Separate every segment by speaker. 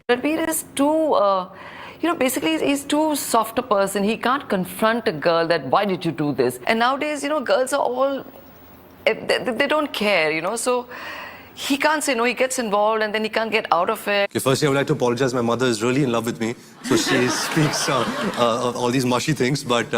Speaker 1: Ranveer is too, basically he's too soft a person. He can't confront a girl that why did you do this? And nowadays, girls are all, they don't care, so he can't say no. He gets involved and then he can't get out of it.
Speaker 2: Okay, firstly, I would like to apologize. My mother is really in love with me, so she speaks all these mushy things, but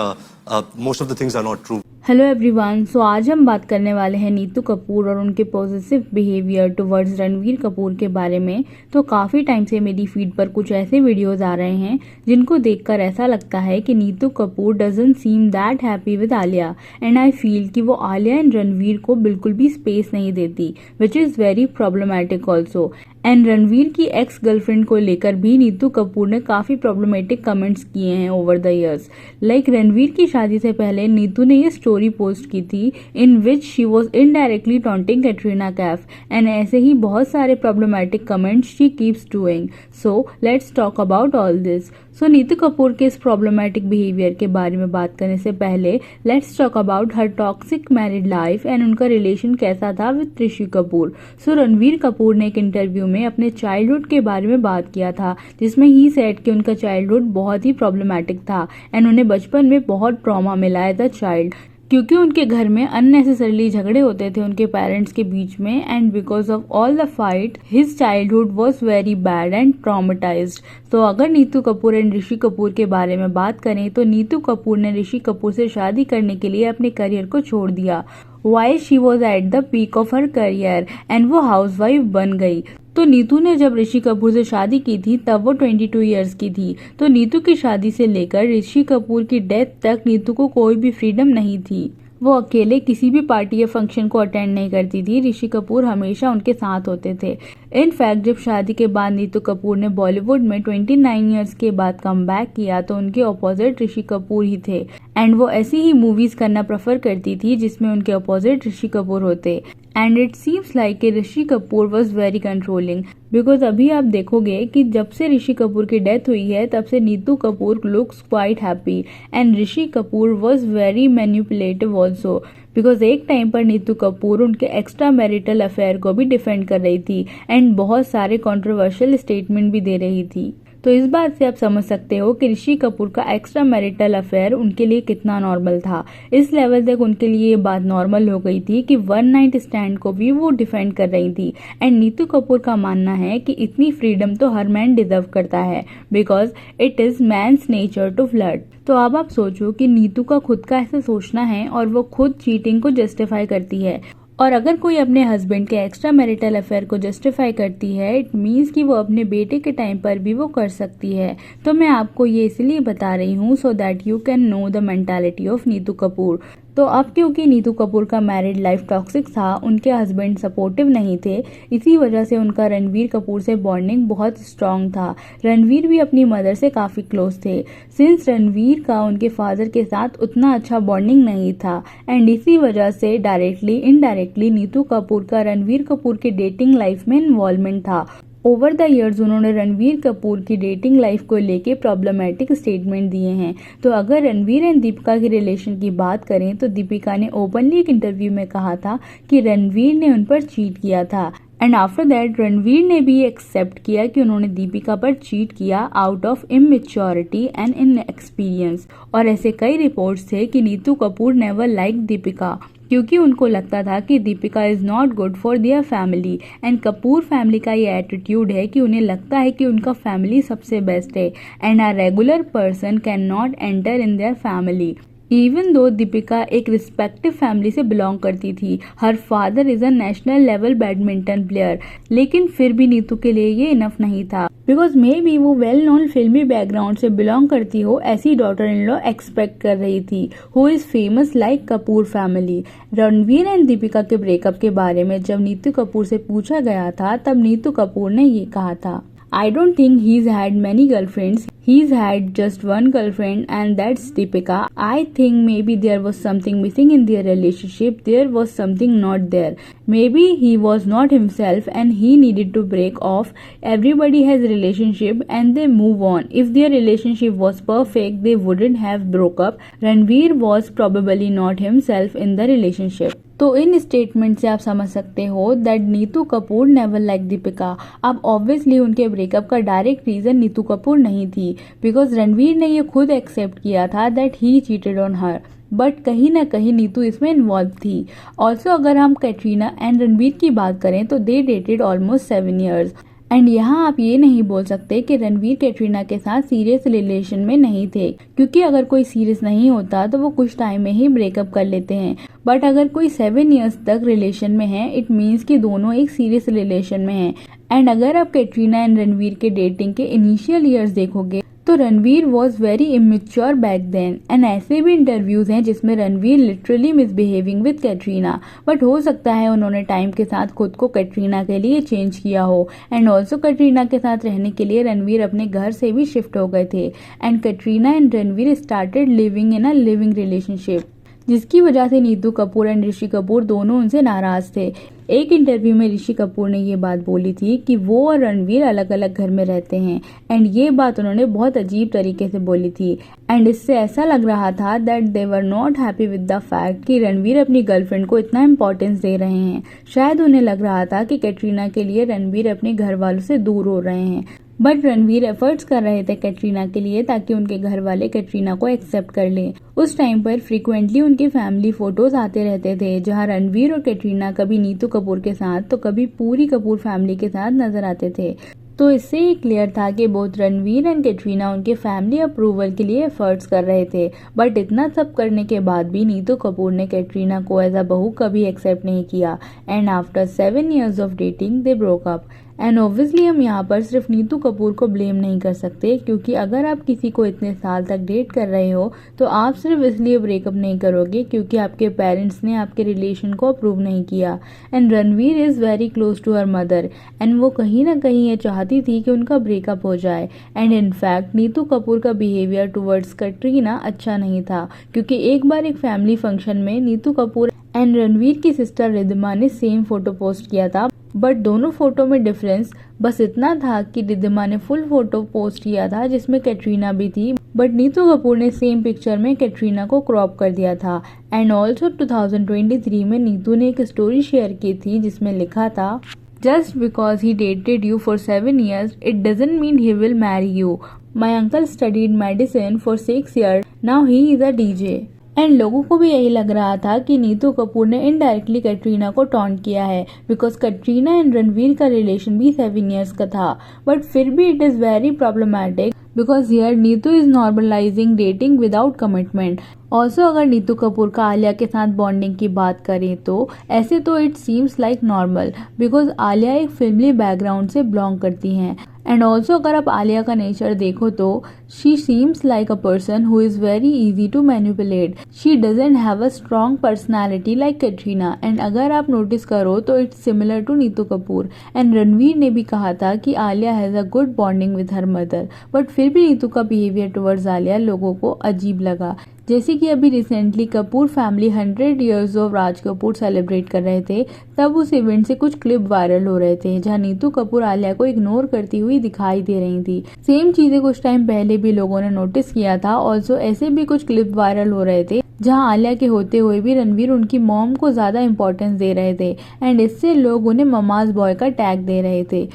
Speaker 2: most of the things are not true.
Speaker 3: Hello everyone, so आज हम बात करने वाले हैं नीतू कपूर और उनके positive behaviour towards Ranveer Kapoor के बारे में। तो काफ़ी टाइम से मेरी फीड पर कुछ ऐसे वीडियोस आ रहे हैं जिनको देखकर ऐसा लगता है कि Neetu Kapoor doesn't seem that happy with Alia, and I feel कि वो आलिया एंड रणवीर को बिल्कुल भी स्पेस नहीं देती, which is very problematic also. And Ranveer की एक्स गर्लफ्रेंड को लेकर भी नीतू कपूर ने काफ़ी प्रॉब्लमेटिक कमेंट्स किए हैं over the years. Like Ranveer की शादी से पहले नीतू ने ये स्टोरी पोस्ट की थी in which she was indirectly taunting Katrina Kaif, and ऐसे ही बहुत सारे problematic comments she keeps doing. So let's talk about all this. So Neetu Kapoor के इस प्रॉब्लमेटिक बिहेवियर के बारे में बात करने से पहले let's talk about her toxic married life and उनका रिलेशन कैसा था विद ऋषि कपूर। सो रणवीर कपूर ने एक इंटरव्यू में अपने चाइल्डहुड के बारे में बात किया था, जिसमें ही सेड कि उनका चाइल्डहुड बहुत ही प्रॉब्लमेटिक था एंड उन्हें बचपन में बहुत ट्रॉमा मिला एज अ चाइल्ड, क्योंकि उनके घर में अननेसेसरली झगड़े होते थे उनके पेरेंट्स के बीच में, and because of all the fight his childhood was very bad and traumatised. तो अगर नीतू कपूर एंड ऋषि कपूर के बारे में बात करें तो नीतू कपूर ने ऋषि कपूर से शादी करने के लिए अपने करियर को छोड़ दिया while she was at the peak of her career, and वो हाउसवाइफ बन गई। तो नीतू ने जब ऋषि कपूर से शादी की थी तब वो 22 इयर्स की थी। तो नीतू की शादी से लेकर ऋषि कपूर की डेथ तक नीतू को कोई भी फ्रीडम नहीं थी। वो अकेले किसी भी पार्टी या फंक्शन को अटेंड नहीं करती थी, ऋषि कपूर हमेशा उनके साथ होते थे। इनफैक्ट जब शादी के बाद नीतू कपूर ने बॉलीवुड में 29 इयर्स के बाद कम बैक किया तो उनके अपोजिट ऋषि कपूर ही थे, एंड वो ऐसी ही मूवीज करना प्रेफर करती थी जिसमें उनके अपोजिट ऋषि कपूर होते। And it seems like Rishi Kapoor was very controlling, because अभी आप देखोगे कि जब से ऋषि कपूर की डेथ हुई है तब से Neetu Kapoor looks quite happy, and Rishi Kapoor was very manipulative also, because एक टाइम पर नीतू कपूर उनके एक्स्ट्रा मैरिटल अफेयर को भी डिफेंड कर रही थी एंड बहुत सारे कंट्रोवर्शियल स्टेटमेंट भी दे रही थी। तो इस बात से आप समझ सकते हो कि ऋषि कपूर का एक्स्ट्रा मैरिटल अफेयर उनके लिए कितना नॉर्मल था। इस लेवल तक उनके लिए ये बात नॉर्मल हो गई थी कि वन नाइट स्टैंड को भी वो डिफेंड कर रही थी। एंड नीतू कपूर का मानना है कि इतनी फ्रीडम तो हर मैन डिजर्व करता है, because it is man's nature to flirt. तो अब आप सोचो कि नीतू का खुद का ऐसा सोचना है और वो खुद चीटिंग को जस्टिफाई करती है, और अगर कोई अपने हस्बैंड के एक्स्ट्रा मैरिटल अफेयर को जस्टिफाई करती है इट मीन्स कि वो अपने बेटे के टाइम पर भी वो कर सकती है। तो मैं आपको ये इसलिए बता रही हूँ so that you can know the mentality of Neetu Kapoor. तो अब क्योंकि नीतू कपूर का मैरिड लाइफ टॉक्सिक था, उनके हस्बैंड सपोर्टिव नहीं थे, इसी वजह से उनका रणवीर कपूर से बॉन्डिंग बहुत स्ट्रांग था। रणवीर भी अपनी मदर से काफ़ी क्लोज थे, सिंस रणवीर का उनके फादर के साथ उतना अच्छा बॉन्डिंग नहीं था, एंड इसी वजह से डायरेक्टली इनडायरेक्टली नीतू कपूर का रणवीर कपूर की डेटिंग लाइफ में इन्वॉल्वमेंट था। ओवर द इयर्स उन्होंने रणवीर कपूर की डेटिंग लाइफ को लेके प्रॉब्लमेटिक स्टेटमेंट दिए हैं। तो अगर रणवीर एंड दीपिका की रिलेशन की बात करें तो दीपिका ने ओपनली एक इंटरव्यू में कहा था कि रणवीर ने उन पर चीट किया था, एंड आफ्टर दैट रणवीर ने भी एक्सेप्ट किया कि उन्होंने दीपिका पर चीट किया out of immaturity and inexperience. और ऐसे कई रिपोर्ट्स थे कि नीतू कपूर नेवर लाइक दीपिका, क्योंकि उनको लगता था कि Deepika is not good for their family, and Kapoor family का ये एटीट्यूड है कि उन्हें लगता है कि उनका फैमिली सबसे बेस्ट है and a regular person can not enter in their family. Even though Deepika एक रिस्पेक्टिव फैमिली से बिलोंग करती थी, her father is a national level badminton player, लेकिन फिर भी नीतू के लिए ये इनफ नहीं था, बिकॉज मे बी वो वेल नोन फिल्मी बैकग्राउंड से बिलोंग करती हो ऐसी डॉटर इन लॉ एक्सपेक्ट कर रही थी who is famous like Kapoor family. Ranveer and Deepika के ब्रेकअप के बारे में जब नीतू कपूर से पूछा गया था तब नीतू कपूर ने ये कहा था, I don't think he's had many girlfriends. He's had just one girlfriend and that's Deepika. I think maybe there was something missing in their relationship. There was something not there. Maybe he was not himself and he needed to break off. Everybody has a relationship and they move on. If their relationship was perfect, they wouldn't have broke up. Ranveer was probably not himself in the relationship. तो इन statement से आप समझ सकते हो that Neetu Kapoor never like Deepika. अब obviously उनके breakup का direct reason Neetu Kapoor नहीं थी, बिकॉज रणवीर ने ये खुद एक्सेप्ट किया था that he cheated on her, but कहीं ना कहीं नीतू इसमें इन्वॉल्व थी। ऑल्सो अगर हम कैटरीना एंड रणवीर की बात करें तो दे डेटेड ऑलमोस्ट 7 years। एंड यहाँ आप ये नहीं बोल सकते कि रणवीर कैटरीना के साथ सीरियस रिलेशन में नहीं थे, क्योंकि अगर कोई सीरियस नहीं होता तो वो कुछ टाइम में ही ब्रेकअप कर लेते हैं। बट अगर कोई 7 years तक रिलेशन में है, इट मीन्स कि दोनों एक सीरियस रिलेशन में हैं। एंड अगर आप कैटरीना एंड रणवीर के डेटिंग के इनिशियल ईयर्स देखोगे तो Ranveer was very immature back then. And ऐसे भी इंटरव्यूज हैं जिसमें Ranveer literally misbehaving with Katrina, but हो सकता है उन्होंने टाइम के साथ खुद को कैटरीना के लिए चेंज किया हो। एंड ऑल्सो कैटरीना के साथ रहने के लिए रणवीर अपने घर से भी शिफ्ट हो गए थे। And Katrina and Ranveer started living in a living relationship, जिसकी वजह से नीतू कपूर एंड ऋषि कपूर दोनों उनसे नाराज थे। एक इंटरव्यू में ऋषि कपूर ने ये बात बोली थी कि वो और रणवीर अलग अलग घर में रहते हैं, एंड ये बात उन्होंने बहुत अजीब तरीके से बोली थी। एंड इससे ऐसा लग रहा था that they were not happy with the fact कि रणवीर अपनी गर्लफ्रेंड को इतना इम्पोर्टेंस दे रहे हैं। शायद उन्हें लग रहा था कि कैटरीना के लिए रणवीर अपने घर वालों से दूर हो रहे हैं, बट रणवीर एफर्ट्स कर रहे थे कैटरीना के लिए ताकि उनके घर वाले कैटरीना को एक्सेप्ट कर लें। उस टाइम पर फ्रीक्वेंटली उनके फैमिली फोटोज आते रहते थे, जहां रणवीर और कैटरीना कभी नीतू कपूर के साथ तो कभी पूरी कपूर फैमिली के साथ नजर आते थे। तो इससे ये क्लियर था कि बोथ रणवीर एंड कैटरीना उनके फैमिली अप्रूवल के लिए एफर्ट्स कर रहे थे। बट इतना सब करने के बाद भी नीतू कपूर ने कैटरीना को एज अ बहू कभी एक्सेप्ट नहीं किया। And after 7 years of dating they broke up. And obviously हम यहाँ पर सिर्फ नीतू कपूर को ब्लेम नहीं कर सकते, क्योंकि अगर आप किसी को इतने साल तक डेट कर रहे हो तो आप सिर्फ इसलिए ब्रेकअप नहीं करोगे क्योंकि आपके पेरेंट्स ने आपके रिलेशन को अप्रूव नहीं किया। And Ranveer is very close to her mother, and वो कहीं ना कहीं ये चाहती थी कि उनका ब्रेकअप हो जाए। एंड इनफैक्ट नीतू कपूर का बिहेवियर टुवर्ड्स कैटरीना अच्छा नहीं था, क्योंकि एक बार एक फैमिली फंक्शन में नीतू कपूर एंड रणवीर की सिस्टर रिद्धिमा ने सेम फोटो पोस्ट किया था, बट दोनों फोटो में डिफरेंस बस इतना था कि रिद्धिमा ने फुल फोटो पोस्ट किया था जिसमें कैटरीना भी थी, बट नीतू कपूर ने सेम पिक्चर में कैटरीना को क्रॉप कर दिया था। एंड ऑल्सो 2023 में नीतू ने एक स्टोरी शेयर की थी जिसमें लिखा था, just because he dated you for 7 years it doesn't mean he will marry you. My uncle studied medicine for 6 years, now he is a DJ. And लोगों को भी यही लग रहा था कि नीतू कपूर ने इनडायरेक्टली कैटरीना को टॉन्ट किया है, बिकॉज कैटरीना एंड रणवीर का रिलेशन भी 7 years का था। बट फिर भी it is very problematic because here Neetu is normalising dating without commitment. Also अगर नीतू कपूर का आलिया के साथ बॉन्डिंग की बात करें तो ऐसे तो it seems like normal, because Alia एक फिल्मी बैकग्राउंड से बिलोंग करती हैं। एंड ऑल्सो अगर आप आलिया का नेचर देखो तो she seems like a person who is very easy to manipulate. She doesn't have a strong personality like Katrina. And अगर आप नोटिस करो तो it's similar to Neetu Kapoor. And Ranveer ने भी कहा था कि Alia has a good bonding with her mother, but फिर भी नीतू का बिहेवियर टुवर्ड्स आलिया लोगों को अजीब लगा। जैसे कि अभी recently Kapoor family 100 years of Raj Kapoor celebrate कर रहे थे, तब उस इवेंट से कुछ क्लिप वायरल हो रहे थे जहां नीतू कपूर आलिया को इग्नोर करती हुई दिखाई दे रही थी। सेम चीजें कुछ टाइम पहले भी लोगों ने नोटिस किया था। ऑल्सो ऐसे भी कुछ क्लिप वायरल हो रहे थे जहां आलिया के होते हुए भी रणवीर उनकी मॉम को ज्यादा इंपॉर्टेंस दे रहे थे, एंड इससे लोग उन्हें ममाज बॉय का टैग दे रहे थे।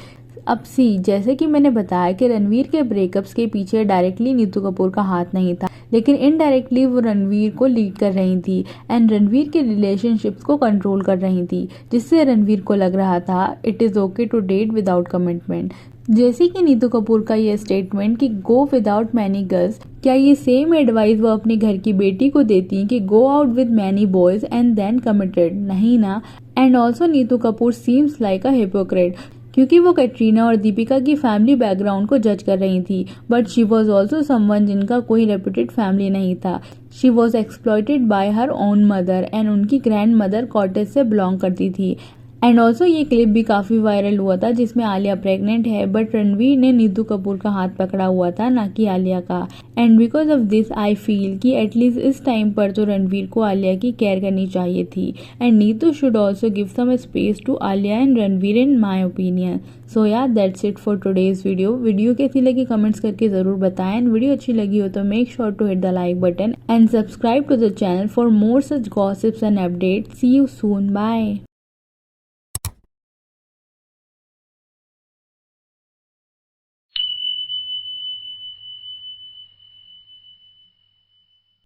Speaker 3: अब जैसे कि मैंने बताया कि रणवीर के ब्रेकअप्स के पीछे डायरेक्टली नीतू कपूर का हाथ नहीं था, लेकिन इनडायरेक्टली वो रणवीर को लीड कर रही थी एंड रणवीर के रिलेशनशिप्स को कंट्रोल कर रही थी, जिससे रणवीर को लग रहा था it is okay to date without commitment. जैसे कि नीतू कपूर का ये स्टेटमेंट कि गो विदाउट मैनी गर्ल्स, क्या ये सेम एडवाइस वो अपने घर की बेटी को देती कि go out with many boys and then committed? नहीं ना। And also Neetu Kapoor seems like a hypocrite, क्योंकि वो कैटरीना और दीपिका की फैमिली बैकग्राउंड को जज कर रही थी, but she was also someone जिनका कोई रेपुटेड फैमिली नहीं था। She was exploited bye her own mother, and उनकी ग्रैंड मदर कॉटेज से बिलोंग करती थी। एंड ऑल्सो ये क्लिप भी काफ़ी वायरल हुआ था जिसमें आलिया प्रेग्नेंट है बट रणवीर ने नीतू कपूर का हाथ पकड़ा हुआ था ना कि आलिया का। And because of this I feel कि एटलीस्ट इस टाइम पर तो रणवीर को आलिया की केयर करनी चाहिए थी and Neetu should also give some space to Alia and Ranveer in my opinion. So yeah that's it for today's video कैसी लगी कमेंट्स करके ज़रूर बताएं। एंड वीडियो अच्छी लगी हो तो make sure to hit the like button and subscribe to the channel for more such gossips and updates. See you soon, bye.